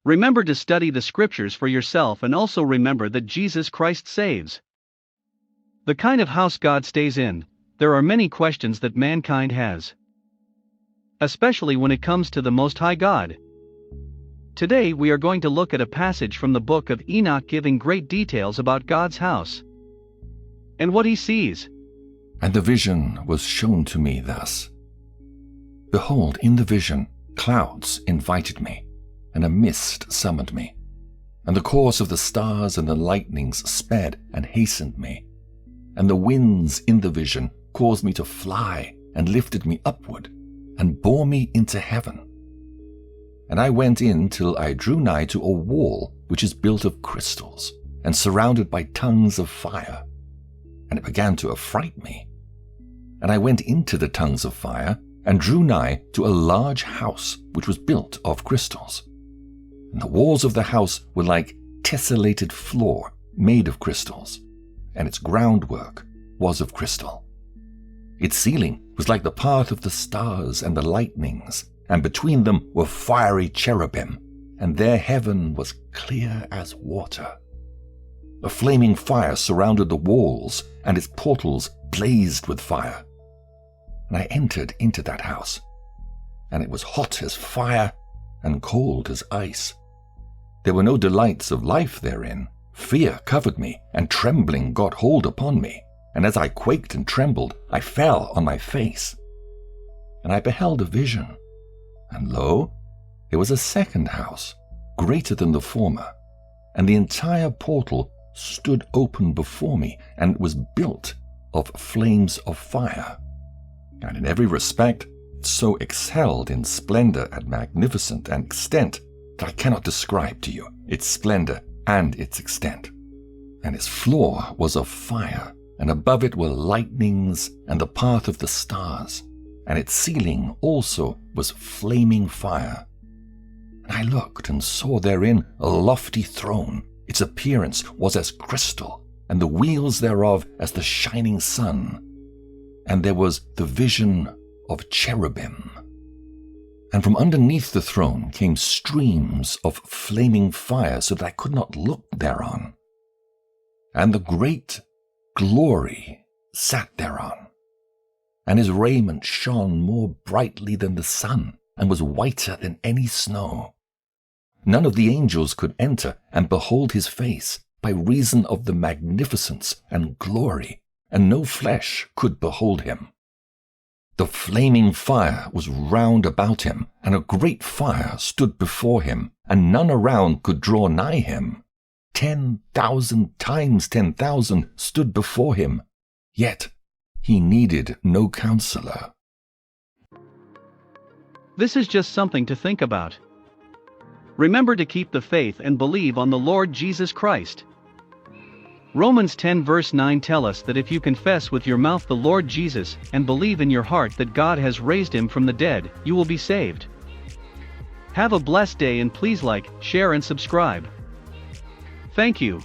Remember to study the scriptures for yourself and also remember that Jesus Christ saves. The kind of house God stays in, there are many questions that mankind has, especially when it comes to the Most High God. Today we are going to look at a passage from the book of Enoch giving great details about God's house and what he sees. And the vision was shown to me thus. Behold, in the vision, clouds invited me, and a mist summoned me. And the course of the stars and the lightnings sped and hastened me. And the winds in the vision caused me to fly and lifted me upward, and bore me into heaven. And I went in till I drew nigh to a wall which is built of crystals, and surrounded by tongues of fire. And it began to affright me. And I went into the tongues of fire, and drew nigh to a large house which was built of crystals. And the walls of the house were like tessellated floor made of crystals, and its groundwork was of crystal. Its ceiling was like the path of the stars and the lightnings, and between them were fiery cherubim, and their heaven was clear as water. A flaming fire surrounded the walls, and its portals blazed with fire. And I entered into that house, and it was hot as fire and cold as ice. There were no delights of life therein. Fear covered me, and trembling got hold upon me. And as I quaked and trembled, I fell on my face. And I beheld a vision, and lo, it was a second house, greater than the former, and the entire portal stood open before me, and was built of flames of fire. And in every respect, so excelled in splendor and magnificence and extent that I cannot describe to you its splendor and its extent. And its floor was of fire, and above it were lightnings and the path of the stars, and its ceiling also was flaming fire. And I looked and saw therein a lofty throne. Its appearance was as crystal, and the wheels thereof as the shining sun. And there was the vision of cherubim. And from underneath the throne came streams of flaming fire, so that I could not look thereon. And the great glory sat thereon, and his raiment shone more brightly than the sun, and was whiter than any snow. None of the angels could enter and behold his face, by reason of the magnificence and glory, and no flesh could behold him. The flaming fire was round about him, and a great fire stood before him, and none around could draw nigh him. 10,000 times 10,000 stood before him, yet he needed no counselor. This is just something to think about. Remember to keep the faith and believe on the Lord Jesus Christ. Romans 10 verse 9 tell us that if you confess with your mouth the Lord Jesus and believe in your heart that God has raised him from the dead, you will be saved. Have a blessed day and please like, share and subscribe. Thank you.